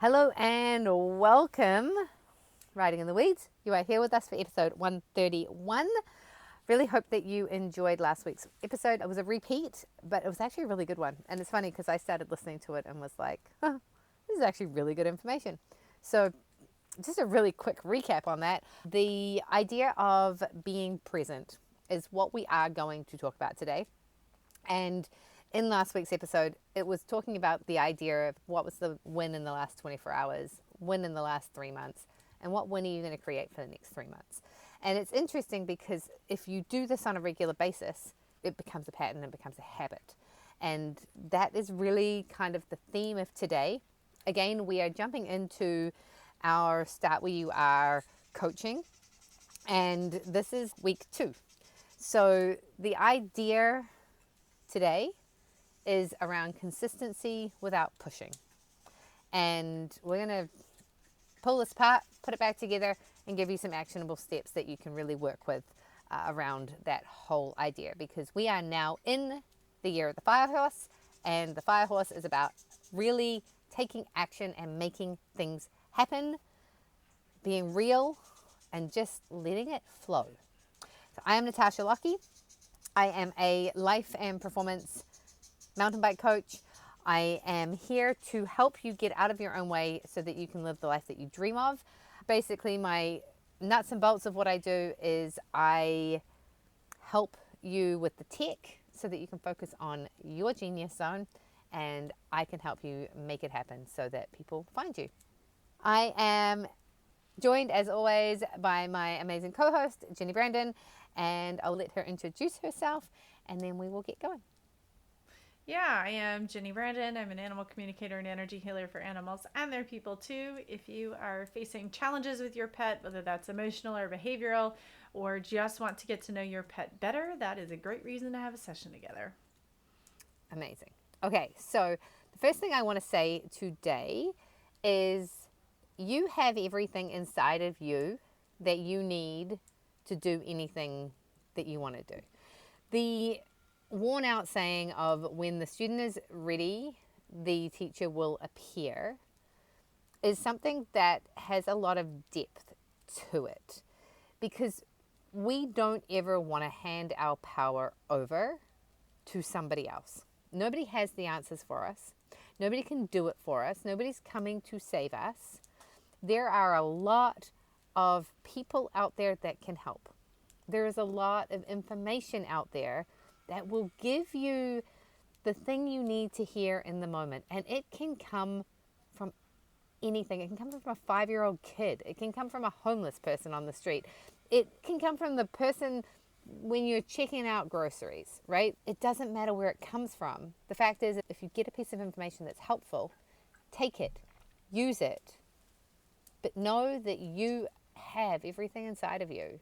Hello and welcome, Riding in the Weeds. You are here with us for episode 131. Really hope that you enjoyed last week's episode. It was a repeat, but it was actually a really good one. And it's funny because I started listening to it and was like, this is actually really good information. So, just a really quick recap on that. The idea of being present is what we are going to talk about today. And in last week's episode, it was talking about the idea of what was the win in the last 24 hours, win in the last 3 months, and what win are you going to create for the next 3 months. And it's interesting because if you do this on a regular basis, it becomes a pattern and becomes a habit. And that is really kind of the theme of today. Again, we are jumping into our Start Where You Are coaching, and this is week 2. So the idea today is around consistency without pushing. And we're going to pull this apart, put it back together, and give you some actionable steps that you can really work with around that whole idea. Because we are now in the year of the fire horse, and the fire horse is about really taking action and making things happen, being real, and just letting it flow. So I am Natasha Lockie. I am a life and performance mountain bike coach. I am here to help you get out of your own way so that you can live the life that you dream of. Basically, my nuts and bolts of what I do is I help you with the tech so that you can focus on your genius zone, and I can help you make it happen so that people find you. I am joined as always by my amazing co-host, Jenny Brandon, and I'll let her introduce herself and then we will get going. Yeah, I am Jenny Brandon. I'm an animal communicator and energy healer for animals and their people too. If you are facing challenges with your pet, whether that's emotional or behavioral, or just want to get to know your pet better, that is a great reason to have a session together. Amazing. Okay, so the first thing I want to say today is you have everything inside of you that you need to do anything that you want to do. The worn out saying of when the student is ready, the teacher will appear is something that has a lot of depth to it because we don't ever want to hand our power over to somebody else. Nobody has the answers for us. Nobody can do it for us. Nobody's coming to save us. There are a lot of people out there that can help. There is a lot of information out there that will give you the thing you need to hear in the moment. And it can come from anything. It can come from a 5-year-old kid. It can come from a homeless person on the street. It can come from the person when you're checking out groceries, right? It doesn't matter where it comes from. The fact is, if you get a piece of information that's helpful, take it, use it, but know that you have everything inside of you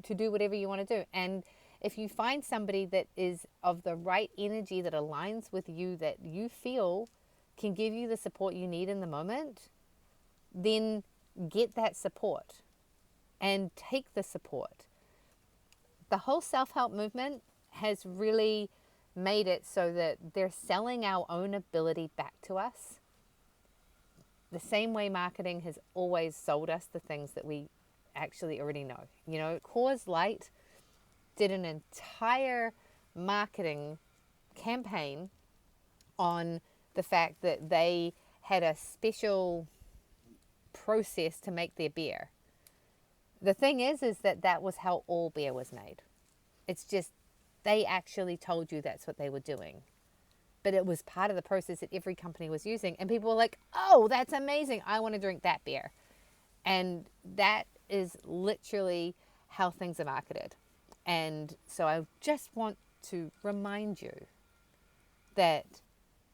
to do whatever you want to do. And if you find somebody that is of the right energy that aligns with you, that you feel can give you the support you need in the moment, then get that support and take the support. The whole self-help movement has really made it so that they're selling our own ability back to us. The same way marketing has always sold us the things that we actually already know. You know, Coors Light did an entire marketing campaign on the fact that they had a special process to make their beer. The thing is that was how all beer was made. It's just they actually told you that's what they were doing. But it was part of the process that every company was using. And people were like, oh, that's amazing. I want to drink that beer. And that is literally how things are marketed. And so I just want to remind you that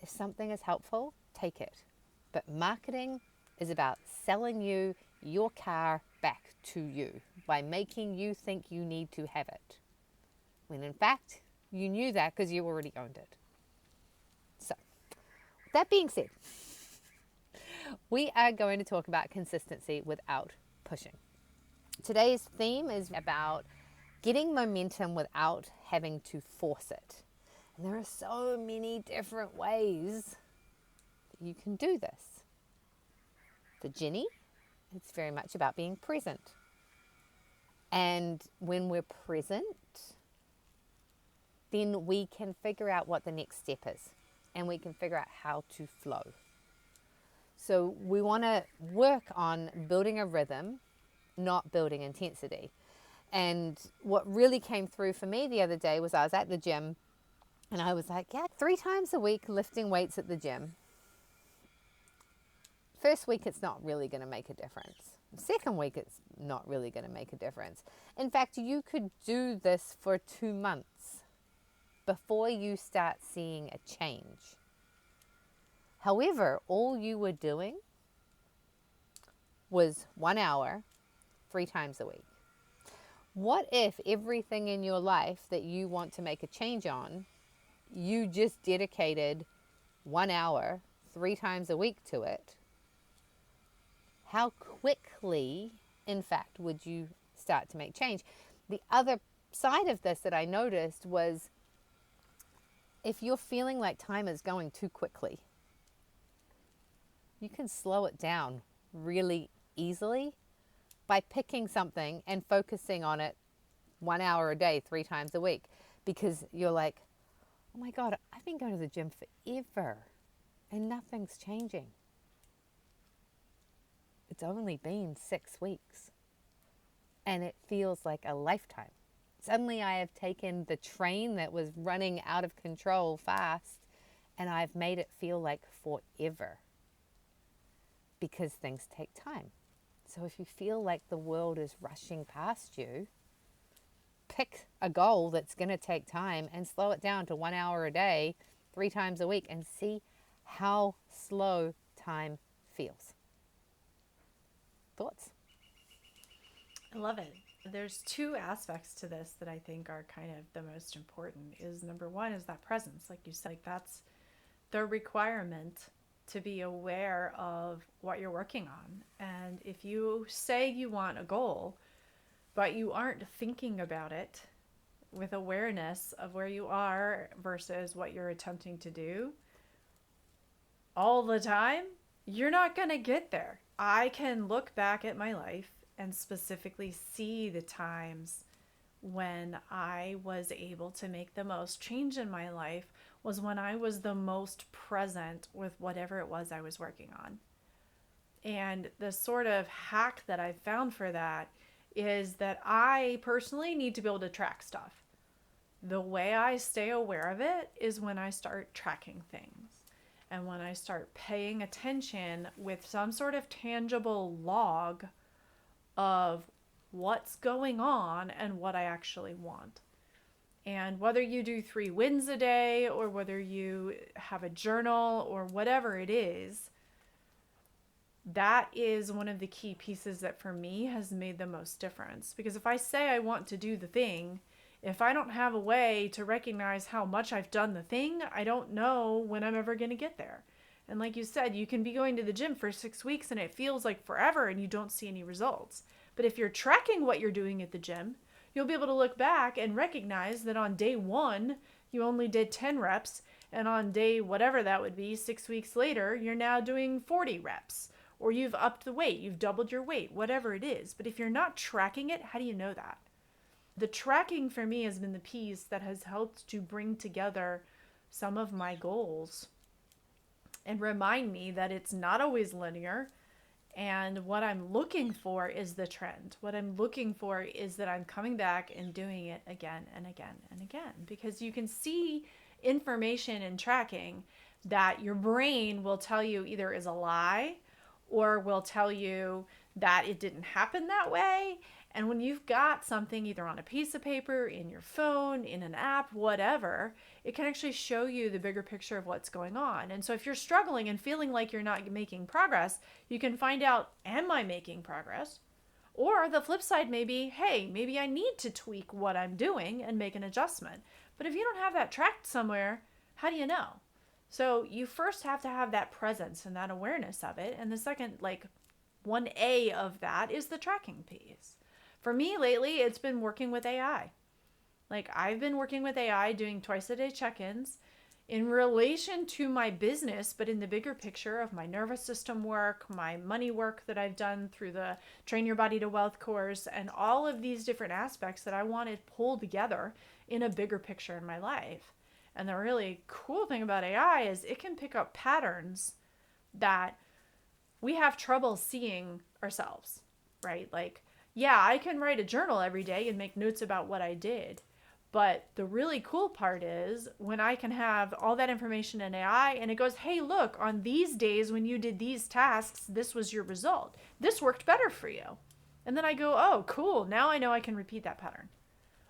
if something is helpful, take it. But marketing is about selling you your car back to you by making you think you need to have it. When in fact, you knew that because you already owned it. So, that being said, we are going to talk about consistency without pushing. Today's theme is about getting momentum without having to force it. And there are so many different ways that you can do this. For Jenny, it's very much about being present. And when we're present, then we can figure out what the next step is and we can figure out how to flow. So we want to work on building a rhythm, not building intensity. And what really came through for me the other day was I was at the gym and I was like, yeah, 3 times a week lifting weights at the gym. First week, it's not really going to make a difference. Second week, it's not really going to make a difference. In fact, you could do this for 2 months before you start seeing a change. However, all you were doing was 1 hour, 3 times a week. What if everything in your life that you want to make a change on, you just dedicated 1 hour, 3 times a week to it? How quickly, in fact, would you start to make change? The other side of this that I noticed was if you're feeling like time is going too quickly, you can slow it down really easily by picking something and focusing on it 1 hour a day, 3 times a week, because you're like, oh my God, I've been going to the gym forever and nothing's changing. It's only been 6 weeks and it feels like a lifetime. Suddenly I have taken the train that was running out of control fast and I've made it feel like forever because things take time. So if you feel like the world is rushing past you, pick a goal that's going to take time and slow it down to 1 hour a day, 3 times a week, and see how slow time feels. Thoughts? I love it. There's 2 aspects to this that I think are kind of the most important. Is number 1 is that presence, like you said, like that's the requirement to be aware of what you're working on. And if you say you want a goal, but you aren't thinking about it with awareness of where you are versus what you're attempting to do all the time, you're not going to get there. I can look back at my life and specifically see the times when I was able to make the most change in my life was when I was the most present with whatever it was I was working on. And the sort of hack that I've found for that is that I personally need to be able to track stuff. The way I stay aware of it is when I start tracking things. And when I start paying attention with some sort of tangible log of what's going on and what I actually want. And whether you do 3 wins a day or whether you have a journal or whatever it is, that is one of the key pieces that for me has made the most difference. Because if I say I want to do the thing, if I don't have a way to recognize how much I've done the thing, I don't know when I'm ever going to get there. And like you said, you can be going to the gym for 6 weeks and it feels like forever and you don't see any results. But if you're tracking what you're doing at the gym, you'll be able to look back and recognize that on day 1, you only did 10 reps. And on day whatever that would be, 6 weeks later, you're now doing 40 reps. Or you've upped the weight, you've doubled your weight, whatever it is. But if you're not tracking it, how do you know that? The tracking for me has been the piece that has helped to bring together some of my goals and remind me that it's not always linear. And what I'm looking for is the trend. What I'm looking for is that I'm coming back and doing it again and again and again. Because you can see information in tracking that your brain will tell you either is a lie or will tell you that it didn't happen that way. And when you've got something either on a piece of paper, in your phone, in an app, whatever, it can actually show you the bigger picture of what's going on. And so if you're struggling and feeling like you're not making progress, you can find out, am I making progress? Or the flip side may be, hey, maybe I need to tweak what I'm doing and make an adjustment. But if you don't have that tracked somewhere, how do you know? So you first have to have that presence and that awareness of it. And the second, 1A of that is the tracking piece. For me lately, it's been working with AI. I've been working with AI, doing twice a day check-ins in relation to my business, but in the bigger picture of my nervous system work, my money work that I've done through the Train Your Body to Wealth course, and all of these different aspects that I wanted pulled together in a bigger picture in my life. And the really cool thing about AI is it can pick up patterns that we have trouble seeing ourselves, right? Like, yeah, I can write a journal every day and make notes about what I did. But the really cool part is when I can have all that information in AI and it goes, hey, look, on these days when you did these tasks, this was your result. This worked better for you. And then I go, oh, cool. Now I know I can repeat that pattern.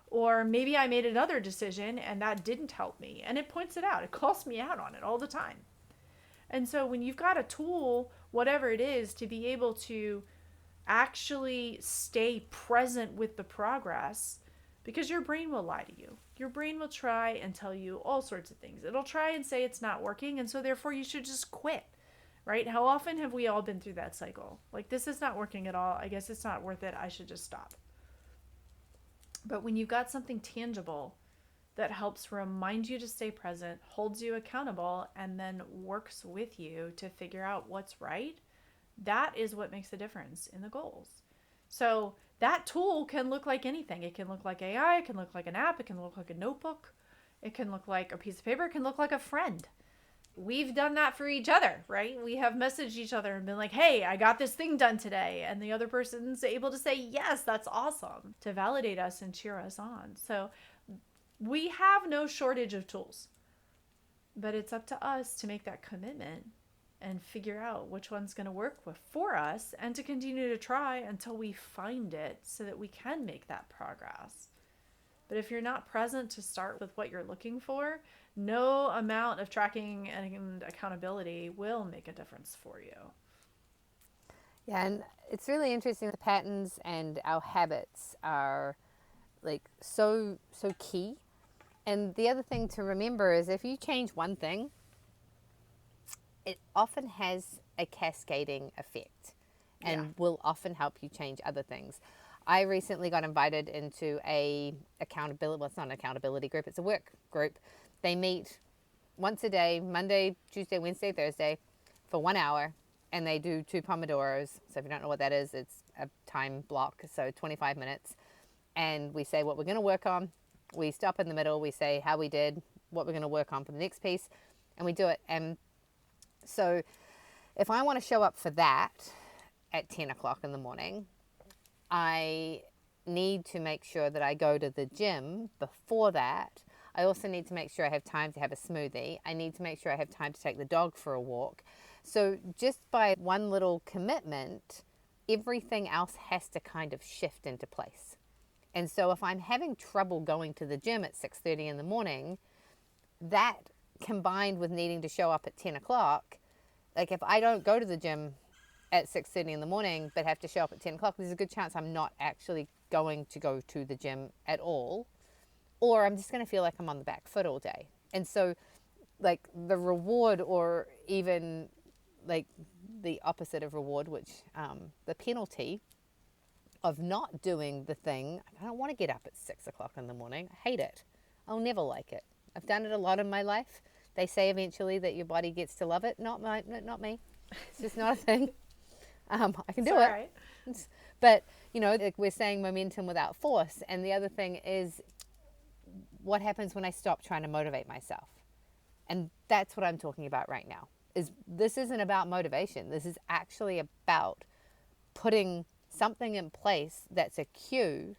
Or maybe I made another decision and that didn't help me. And it points it out. It calls me out on it all the time. And so when you've got a tool, whatever it is, to be able to actually stay present with the progress, because your brain will lie to you. Your brain will try and tell you all sorts of things. It'll try and say it's not working, and so therefore you should just quit, right? How often have we all been through that cycle? Like, this is not working at all. I guess it's not worth it. I should just stop. But when you've got something tangible that helps remind you to stay present, holds you accountable, and then works with you to figure out what's right, that is what makes a difference in the goals. So that tool can look like anything. It can look like AI, it can look like an app, it can look like a notebook, it can look like a piece of paper, it can look like a friend. We've done that for each other, right? We have messaged each other and been like, hey, I got this thing done today. And the other person's able to say, yes, that's awesome, to validate us and cheer us on. So we have no shortage of tools, but it's up to us to make that commitment and figure out which one's going to work for us and to continue to try until we find it so that we can make that progress. But if you're not present to start with what you're looking for, no amount of tracking and accountability will make a difference for you. Yeah, and it's really interesting. The patterns and our habits are like so key. And the other thing to remember is if you change one thing, it often has a cascading effect and will often help you change other things. I recently got invited into a accountability, well, it's not an accountability group, it's a work group. They meet once a day, Monday, Tuesday, Wednesday, Thursday, for 1 hour, and they do 2 Pomodoros. So if you don't know what that is, it's a time block, so 25 minutes. And we say what we're going to work on. We stop in the middle, we say how we did, what we're going to work on for the next piece, and we do it. And so if I want to show up for that at 10 o'clock in the morning, I need to make sure that I go to the gym before that. I also need to make sure I have time to have a smoothie. I need to make sure I have time to take the dog for a walk. So just by one little commitment, everything else has to kind of shift into place. And so if I'm having trouble going to the gym at 6:30 in the morning, that combined with needing to show up at 10 o'clock, like if I don't go to the gym at 6:30 in the morning but have to show up at 10 o'clock, there's a good chance I'm not actually going to go to the gym at all, or I'm just going to feel like I'm on the back foot all day. And so like the reward, or even like the opposite of reward, which the penalty of not doing the thing, I don't want to get up at 6 o'clock in the morning. I hate it. I'll never like it. I've done it a lot in my life. They say eventually that your body gets to love it. Not me. It's just not a thing. I can do it. Right. But, you know, like we're saying momentum without force. And the other thing is what happens when I stop trying to motivate myself. And that's what I'm talking about right now. This isn't about motivation. This is actually about putting something in place that's a cue,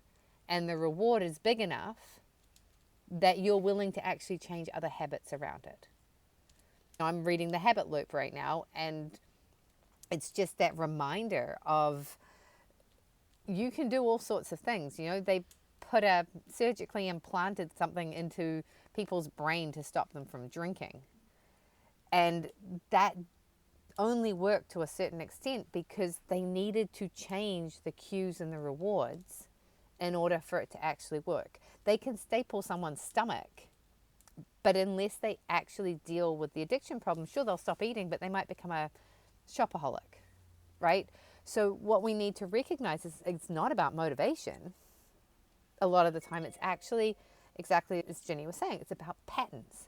and the reward is big enough that you're willing to actually change other habits around it. I'm reading The Habit Loop right now, and it's just that reminder of you can do all sorts of things. You know, they put a surgically implanted something into people's brain to stop them from drinking. And that only worked to a certain extent because they needed to change the cues and the rewards in order for it to actually work. They can staple someone's stomach, but unless they actually deal with the addiction problem, sure, they'll stop eating, but they might become a shopaholic, right? So what we need to recognize is it's not about motivation. A lot of the time it's actually exactly as Jenny was saying, it's about patterns.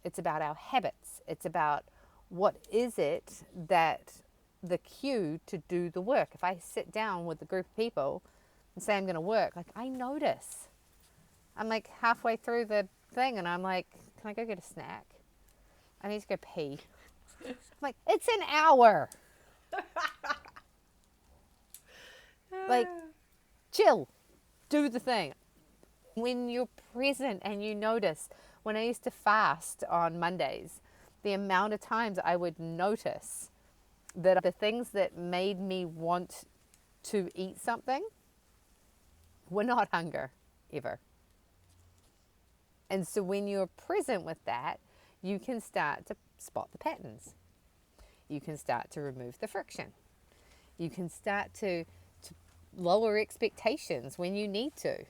It's about our habits. It's about what is it that the cue to do the work. If I sit down with a group of people and say I'm going to work, like I notice. I'm like halfway through the thing and I'm like, can I go get a snack? I need to go pee. I'm like, it's an hour. Like, chill. Do the thing. When you're present and you notice, when I used to fast on Mondays, the amount of times I would notice that the things that made me want to eat something were not hunger, ever. And so when you're present with that, you can start to spot the patterns. You can start to remove the friction. You can start to lower expectations when you need to,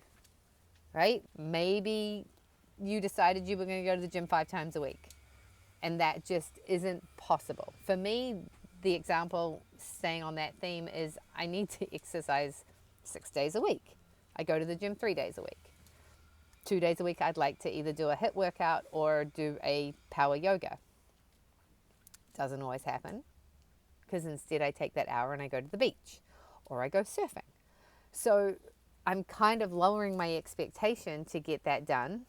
right? Maybe you decided you were going to go to the gym 5 times a week, and that just isn't possible. For me, the example, staying on that theme, is I need to exercise 6 days a week. I go to the gym 3 days a week. 2 days a week, I'd like to either do a HIIT workout or do a power yoga. Doesn't always happen, because instead I take that hour and I go to the beach or I go surfing. So I'm kind of lowering my expectation to get that done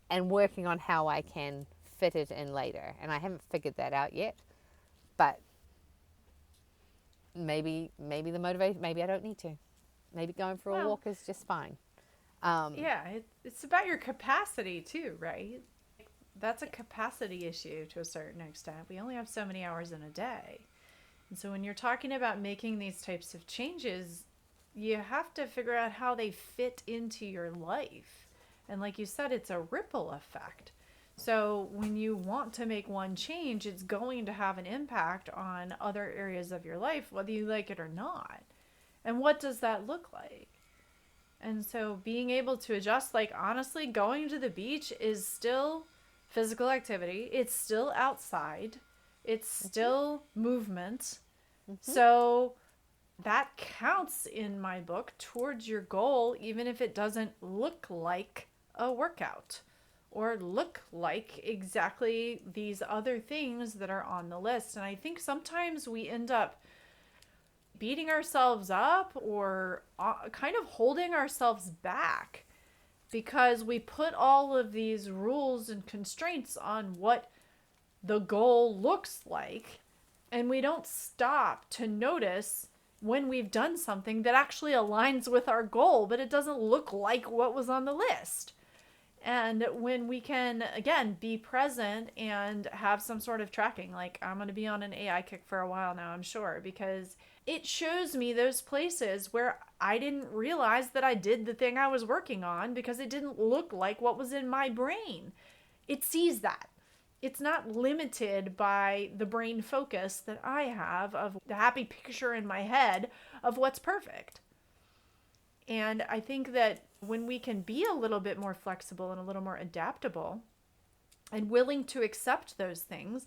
and working on how I can fit it in later. And I haven't figured that out yet, but maybe the motivation, maybe I don't need to. Maybe going for a walk is just fine. It's about your capacity too, right? That's a capacity issue to a certain extent. We only have so many hours in a day. And so when you're talking about making these types of changes, you have to figure out how they fit into your life. And like you said, it's a ripple effect. So when you want to make one change, it's going to have an impact on other areas of your life, whether you like it or not. And what does that look like? And so being able to adjust, like honestly, going to the beach is still physical activity. It's still outside. It's still movement. So that counts in my book towards your goal, even if it doesn't look like a workout or look like exactly these other things that are on the list. And I think sometimes we end up beating ourselves up or kind of holding ourselves back because we put all of these rules and constraints on what the goal looks like, and we don't stop to notice when we've done something that actually aligns with our goal, but it doesn't look like what was on the list. And when we can, again, be present and have some sort of tracking, like I'm going to be on an AI kick for a while now, I'm sure, because it shows me those places where I didn't realize that I did the thing I was working on because it didn't look like what was in my brain. It sees that. It's not limited by the brain focus that I have of the happy picture in my head of what's perfect. And I think that when we can be a little bit more flexible and a little more adaptable and willing to accept those things,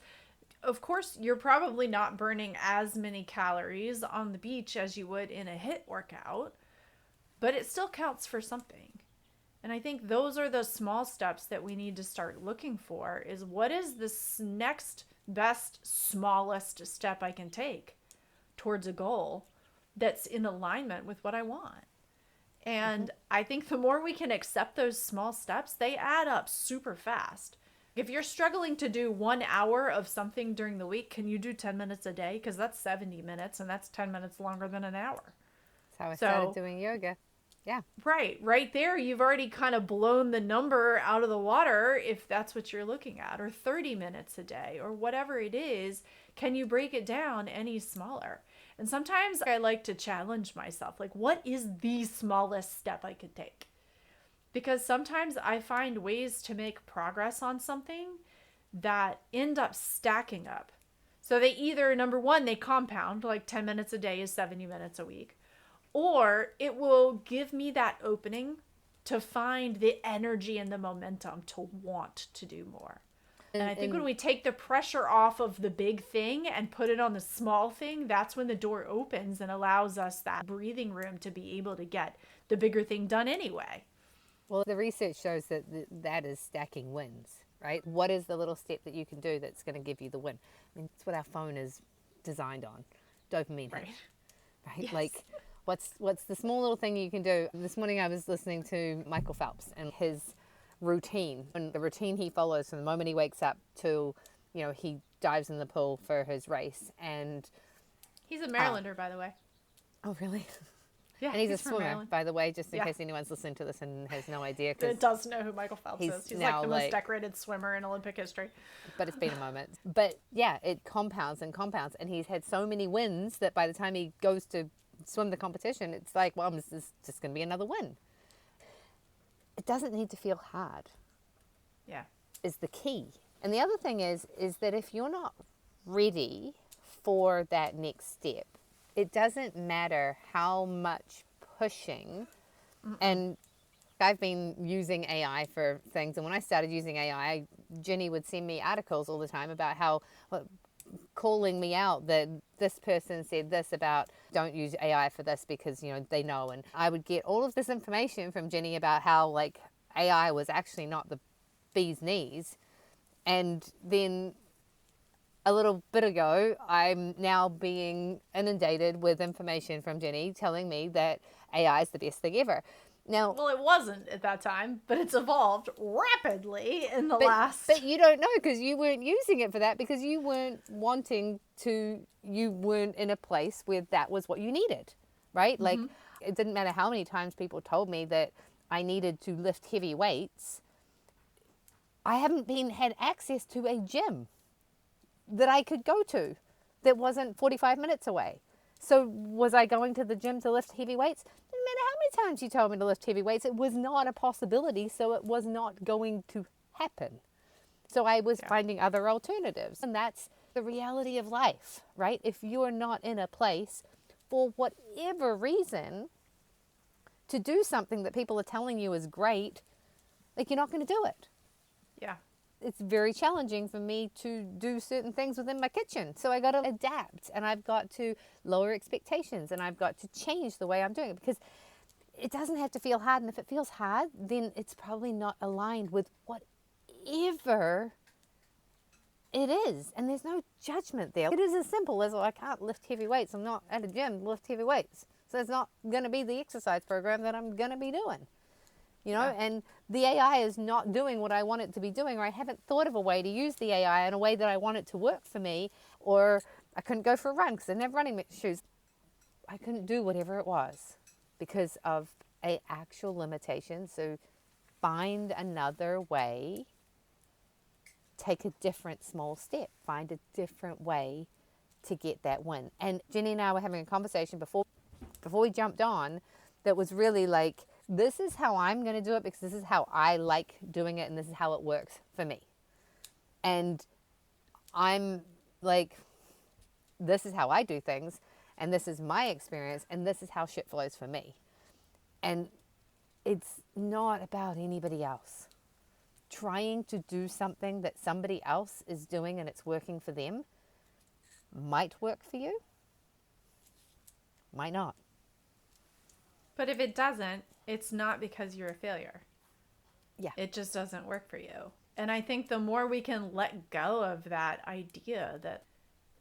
of course, you're probably not burning as many calories on the beach as you would in a HIIT workout, but it still counts for something. And I think those are the small steps that we need to start looking for, is what is this next best, smallest step I can take towards a goal that's in alignment with what I want. And I think the more we can accept those small steps, they add up super fast. If you're struggling to do 1 hour of something during the week, can you do 10 minutes a day? Because that's 70 minutes and that's 10 minutes longer than an hour. That's how I started doing yoga. Yeah. Right there, you've already kind of blown the number out of the water if that's what you're looking at, or 30 minutes a day, or whatever it is. Can you break it down any smaller? And sometimes I like to challenge myself, like, what is the smallest step I could take? Because sometimes I find ways to make progress on something that end up stacking up. So they either, number one, they compound, like 10 minutes a day is 70 minutes a week. Or it will give me that opening to find the energy and the momentum to want to do more. And I think when we take the pressure off of the big thing and put it on the small thing, that's when the door opens and allows us that breathing room to be able to get the bigger thing done anyway. Well, the research shows that that is stacking wins. right? What is the little step that you can do that's going to give you the win? I mean, that's what our phone is designed on, dopamine hit, Right. right? Yes. Like, what's the small little thing you can do? This morning I was listening to Michael Phelps and his routine, and the routine he follows from the moment he wakes up till, he dives in the pool for his race. And He's a Marylander, by the way. oh, really? Yeah, And he's a from swimmer, Maryland. by the way, just in Yeah. case anyone's listening to this and has no idea. It does know who Michael Phelps he's is. He's now, like the most like- decorated swimmer in Olympic history. But it's been a moment. But yeah, it compounds and compounds. And he's had so many wins that by the time he goes to swim the competition, it's like, well, this is just going to be another win. It doesn't need to feel hard, Yeah. is the key. And the other thing is that if you're not ready for that next step, it doesn't matter how much pushing. And I've been using AI for things, and when I started using AI, Jenny would send me articles all the time about how, calling me out that this person said this about don't use AI for this because they know, and I would get all of this information from Jenny about how like AI was actually not the bee's knees. And then a little bit ago, I'm now being inundated with information from Jenny telling me that AI is the best thing ever. Now, Well, it wasn't at that time, but it's evolved rapidly in the last. But you don't know because you weren't using it for that, because you weren't you weren't in a place where that was what you needed, right? Mm-hmm. Like, it didn't matter how many times people told me that I needed to lift heavy weights. I haven't had access to a gym that I could go to that wasn't 45 minutes away. So was I going to the gym to lift heavy weights? Didn't matter how many times you told me to lift heavy weights. It was not a possibility, so it was not going to happen. So I was finding other alternatives. And that's the reality of life, right? If you're not in a place for whatever reason to do something that people are telling you is great, like, you're not going to do it. Yeah. It's very challenging for me to do certain things within my kitchen. So I got to adapt, and I've got to lower expectations, and I've got to change the way I'm doing it, because it doesn't have to feel hard. And if it feels hard, then it's probably not aligned with whatever it is. And there's no judgment there. It is as simple as, I can't lift heavy weights. I'm not at a gym to lift heavy weights. So it's not going to be the exercise program that I'm going to be doing. And the AI is not doing what I want it to be doing, or I haven't thought of a way to use the AI in a way that I want it to work for me, or I couldn't go for a run because I didn't have running shoes. I couldn't do whatever it was because of an actual limitation. So find another way, take a different small step, find a different way to get that win. And Jenny and I were having a conversation before we jumped on that was really like, this is how I'm going to do it because this is how I like doing it and this is how it works for me. And I'm like, this is how I do things and this is my experience and this is how shit flows for me. And it's not about anybody else. Trying to do something that somebody else is doing and it's working for them might work for you, might not. But if it doesn't, it's not because you're a failure. Yeah. It just doesn't work for you. And I think the more we can let go of that idea that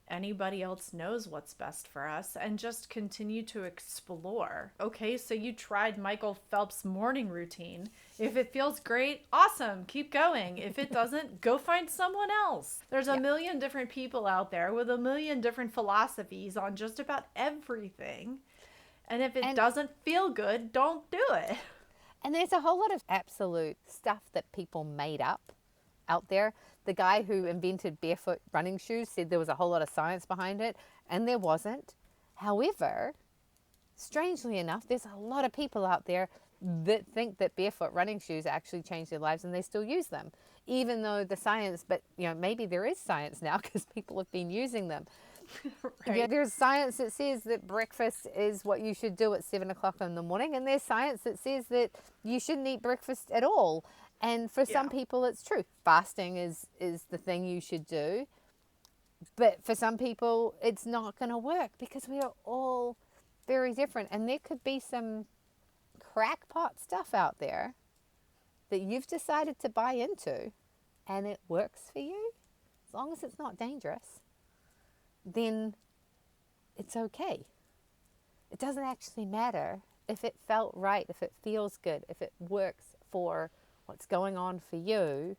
anybody else knows what's best for us and just continue to explore. Okay, so you tried Michael Phelps' morning routine. If it feels great, awesome, keep going. If it doesn't, go find someone else. There's a million different people out there with a million different philosophies on just about everything. And if it doesn't feel good, don't do it. And there's a whole lot of absolute stuff that people made up out there. The guy who invented barefoot running shoes said there was a whole lot of science behind it, and there wasn't. However, strangely enough, there's a lot of people out there that think that barefoot running shoes actually change their lives and they still use them, even though the science, but maybe there is science now because people have been using them. Right. Yeah, there's science that says that breakfast is what you should do at 7 o'clock in the morning, and there's science that says that you shouldn't eat breakfast at all. And for some people, it's true. Fasting is the thing you should do. But for some people, it's not going to work because we are all very different. And there could be some crackpot stuff out there that you've decided to buy into, and it works for you, as long as it's not dangerous, then it's okay. It doesn't actually matter if it felt right, if it feels good, if it works for what's going on for you.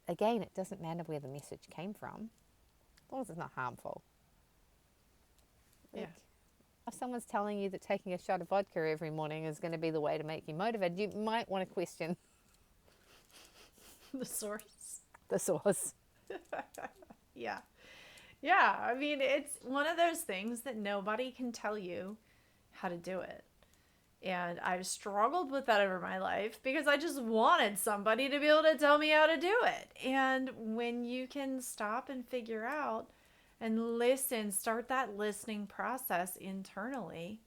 Again, it doesn't matter where the message came from, as long as it's not harmful. Yeah. If someone's telling you that taking a shot of vodka every morning is going to be the way to make you motivated, you might want to question The source. the source. Yeah. Yeah. I mean, it's one of those things that nobody can tell you how to do it. And I've struggled with that over my life because I just wanted somebody to be able to tell me how to do it. And when you can stop and figure out and listen, start that listening process internally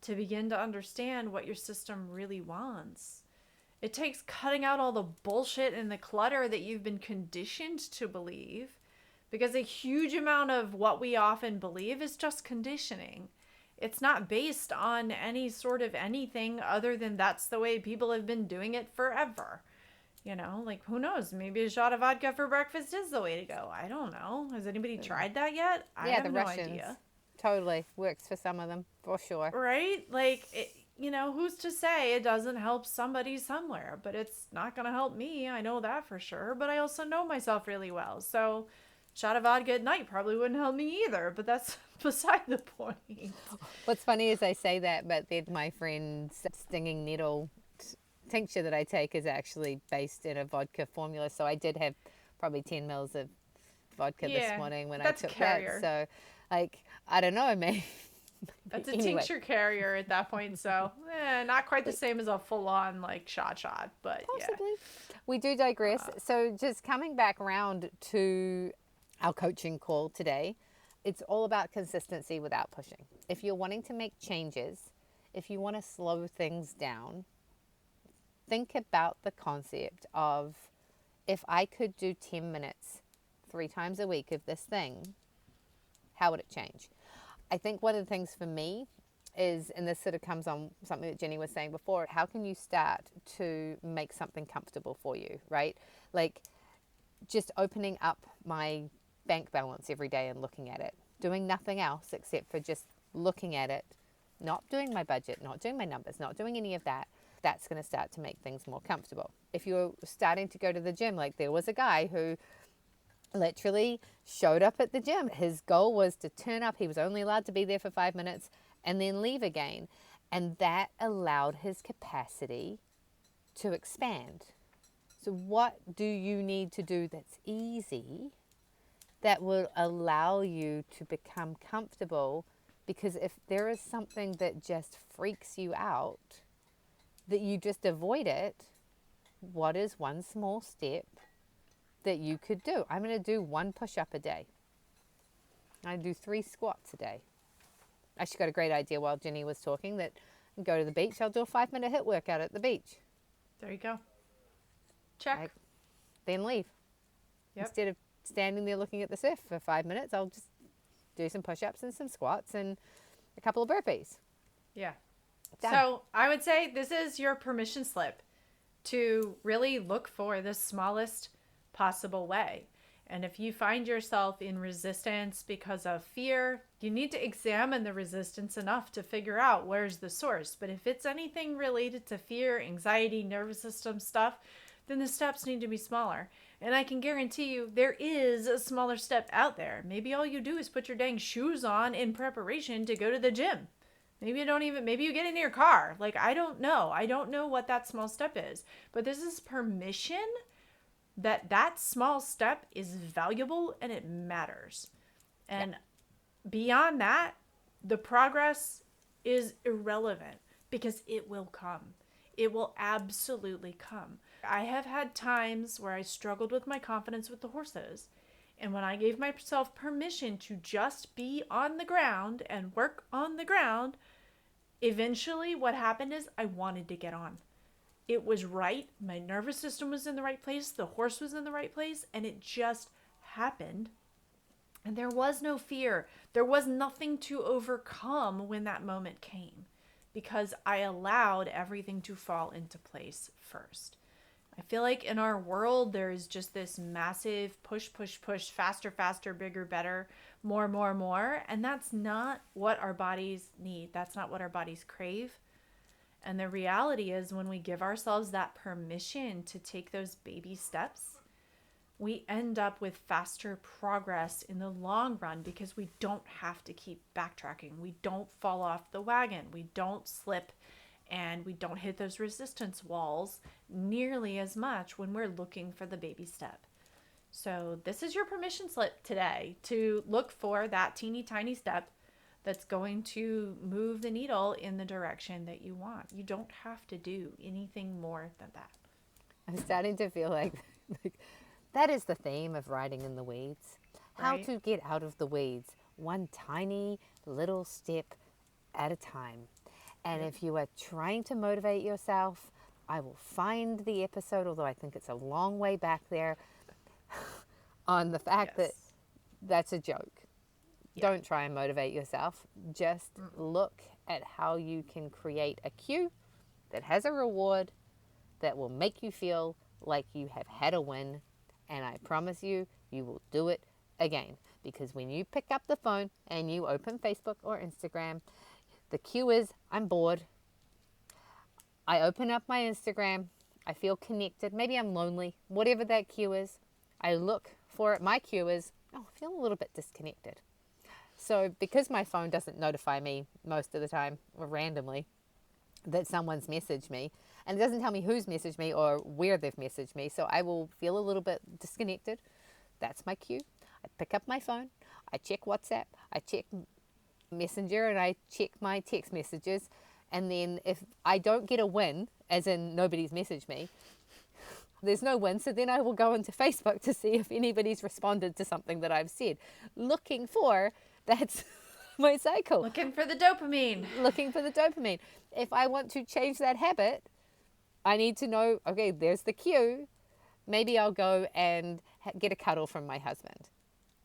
to begin to understand what your system really wants. It takes cutting out all the bullshit and the clutter that you've been conditioned to believe, because a huge amount of what we often believe is just conditioning. It's not based on any sort of anything other than that's the way people have been doing it forever. You know, like, who knows? Maybe a shot of vodka for breakfast is the way to go. I don't know. Has anybody tried that yet? I have the no Russians. idea. Totally works for some of them, for sure. Right? Like, who's to say it doesn't help somebody somewhere? But it's not going to help me. I know that for sure. But I also know myself really well. So, shot of vodka at night probably wouldn't help me either. But that's beside the point. What's funny is I say that, but then my friend's stinging nettle tincture that I take is actually based in a vodka formula. So I did have probably 10 mils of vodka this morning when I took that. So, like, I don't know, maybe. That's a tincture carrier at that point. So, not quite the same as a full-on, like, shot, but possibly. Yeah. We do digress. So just coming back around to our coaching call today, it's all about consistency without pushing. If you're wanting to make changes, if you want to slow things down, think about the concept of, if I could do 10 minutes 3 times a week of this thing, how would it change? I think one of the things for me is, and this sort of comes on something that Jenny was saying before, how can you start to make something comfortable for you, right? Like just opening up my bank balance every day and looking at it, doing nothing else except for just looking at it, not doing my budget, not doing my numbers, not doing any of that. That's going to start to make things more comfortable. If you're starting to go to the gym, like there was a guy who literally showed up at the gym. His goal was to turn up. He was only allowed to be there for 5 minutes and then leave again. And that allowed his capacity to expand. So what do you need to do that's easy that will allow you to become comfortable? Because if there is something that just freaks you out, that you just avoid it, what is one small step that you could do? I'm going to do 1 push-up a day. I do 3 squats a day. I actually got a great idea while Jenny was talking that go to the beach. I'll do a 5-minute HIIT workout at the beach. There you go. Check. Then leave. Yep. Instead of standing there looking at the surf for 5 minutes, I'll just do some push-ups and some squats and a couple of burpees. Yeah. Done. So I would say this is your permission slip to really look for the smallest possible way. And if you find yourself in resistance because of fear, you need to examine the resistance enough to figure out where's the source. But if it's anything related to fear, anxiety, nervous system stuff, then the steps need to be smaller. And I can guarantee you there is a smaller step out there. Maybe all you do is put your dang shoes on in preparation to go to the gym. Maybe you get in your car. Like, I don't know. I don't know what that small step is. But this is permission that small step is valuable and it matters. And beyond that, the progress is irrelevant because it will come. It will absolutely come. I have had times where I struggled with my confidence with the horses. And when I gave myself permission to just be on the ground and work on the ground, eventually what happened is I wanted to get on. It was right. My nervous system was in the right place. The horse was in the right place. And it just happened. And there was no fear. There was nothing to overcome when that moment came, because I allowed everything to fall into place first. I feel like in our world, there's just this massive push, push, push, faster, faster, bigger, better, more, more, more. And that's not what our bodies need. That's not what our bodies crave. And the reality is, when we give ourselves that permission to take those baby steps, we end up with faster progress in the long run because we don't have to keep backtracking. We don't fall off the wagon. We don't slip and we don't hit those resistance walls nearly as much when we're looking for the baby step. So, this is your permission slip today to look for that teeny tiny step that's going to move the needle in the direction that you want. You don't have to do anything more than that. I'm starting to feel like that is the theme of Riding in the Weeds. How Right. to get out of the weeds, one tiny little step at a time. And if you are trying to motivate yourself, I will find the episode, although I think it's a long way back there, on the fact that Yes. that's a joke. Yeah. Don't try and motivate yourself. Just look at how you can create a cue that has a reward that will make you feel like you have had a win. And I promise you, you will do it again. Because when you pick up the phone and you open Facebook or Instagram, the cue is, I'm bored. I open up my Instagram. I feel connected. Maybe I'm lonely. Whatever that cue is, I look for it. My cue is, oh, I feel a little bit disconnected. So because my phone doesn't notify me most of the time or randomly that someone's messaged me, and it doesn't tell me who's messaged me or where they've messaged me, so I will feel a little bit disconnected. That's my cue. I pick up my phone. I check WhatsApp. I check Messenger, and I check my text messages. And then if I don't get a win, as in nobody's messaged me, there's no win. So then I will go into Facebook to see if anybody's responded to something that I've said, looking for that's my cycle. Looking for the dopamine. Looking for the dopamine. If I want to change that habit, I need to know, okay, there's the cue. Maybe I'll go and get a cuddle from my husband.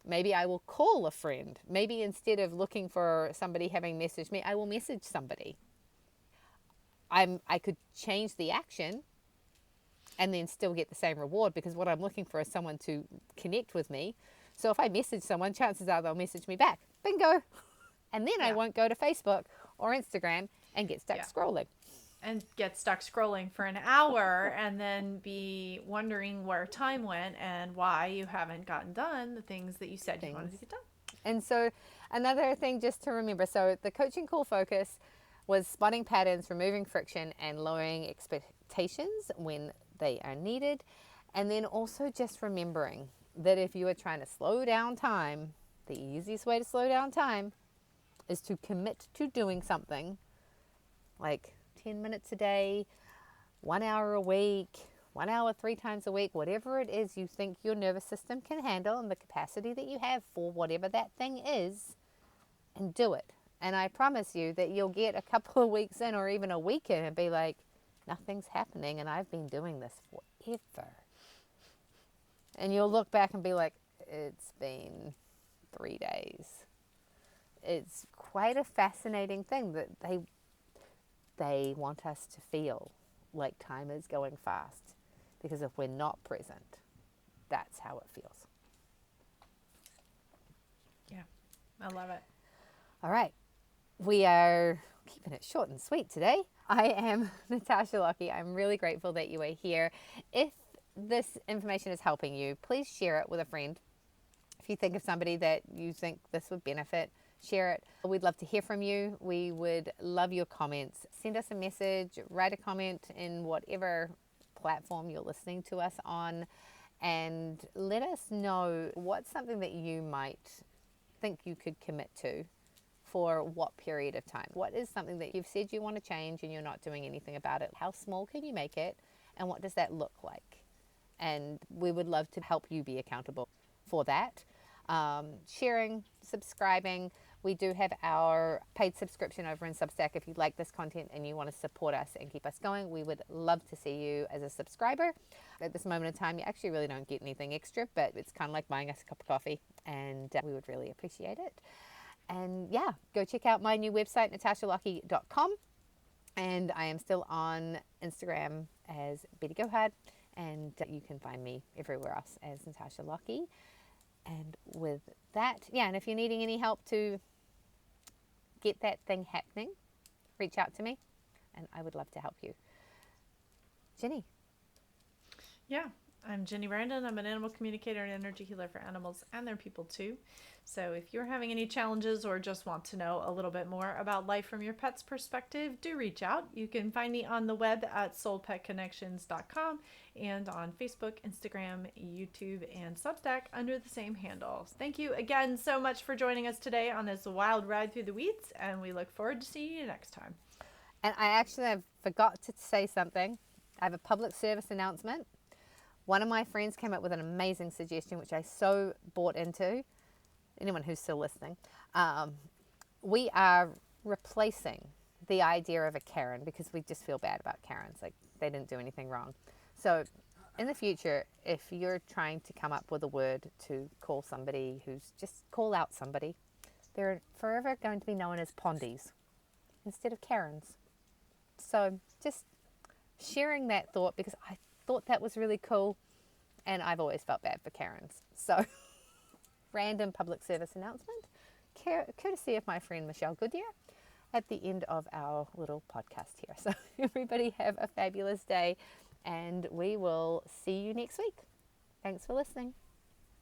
Maybe I will call a friend. Maybe instead of looking for somebody having messaged me, I will message somebody. I could change the action and then still get the same reward, because what I'm looking for is someone to connect with me. So if I message someone, chances are they'll message me back. Bingo. And then I Yeah. won't go to Facebook or Instagram and get stuck Yeah. scrolling. And get stuck scrolling for an hour and then be wondering where time went and why you haven't gotten done the things that you said you wanted to get done. And so another thing just to remember, so the coaching core focus was spotting patterns, removing friction, and lowering expectations when they are needed. And then also just remembering that if you are trying to slow down time, the easiest way to slow down time is to commit to doing something like 10 minutes a day, 1 hour a week, 1 hour 3 times a week, whatever it is you think your nervous system can handle and the capacity that you have for whatever that thing is, and do it. And I promise you that you'll get a couple of weeks in or even a week in and be like, nothing's happening and I've been doing this forever. And you'll look back and be like, it's been 3 days. It's quite a fascinating thing that they want us to feel like time is going fast, because if we're not present, that's how it feels. Yeah, I love it. All right. We are keeping it short and sweet today. I am Natasha Lockie. I'm really grateful that you are here. If this information is helping you, please share it with a friend. If you think of somebody that you think this would benefit, share it. We'd love to hear from you. We would love your comments. Send us a message, write a comment in whatever platform you're listening to us on, and let us know what's something that you might think you could commit to for what period of time. What is something that you've said you want to change and you're not doing anything about it? How small can you make it? And what does that look like? And we would love to help you be accountable for that. Sharing, subscribing. We do have our paid subscription over in Substack. If you like this content and you want to support us and keep us going, we would love to see you as a subscriber. At this moment in time, you actually really don't get anything extra, but it's kind of like buying us a cup of coffee, and we would really appreciate it. And yeah, go check out my new website, natashalockie.com. And I am still on Instagram as Betty Gohard. And you can find me everywhere else as Natasha Lockie. And with that, yeah, and if you're needing any help to get that thing happening, reach out to me and I would love to help you. Jenny. Yeah, I'm Jenny Brandon. I'm an animal communicator and energy healer for animals and their people too. So if you're having any challenges or just want to know a little bit more about life from your pet's perspective, do reach out. You can find me on the web at soulpetconnections.com and on Facebook, Instagram, YouTube, and Substack under the same handles. Thank you again so much for joining us today on this wild ride through the weeds, and we look forward to seeing you next time. And I forgot to say something. I have a public service announcement. One of my friends came up with an amazing suggestion, which I so bought into. Anyone who's still listening, we are replacing the idea of a Karen because we just feel bad about Karens, like they didn't do anything wrong. So in the future, if you're trying to come up with a word to call somebody who's just call out somebody, they're forever going to be known as Pondies instead of Karens. So just sharing that thought because I thought that was really cool and I've always felt bad for Karens. So random public service announcement, courtesy of my friend Michelle Goodyear at the end of our little podcast here. So everybody have a fabulous day and we will see you next week. Thanks for listening.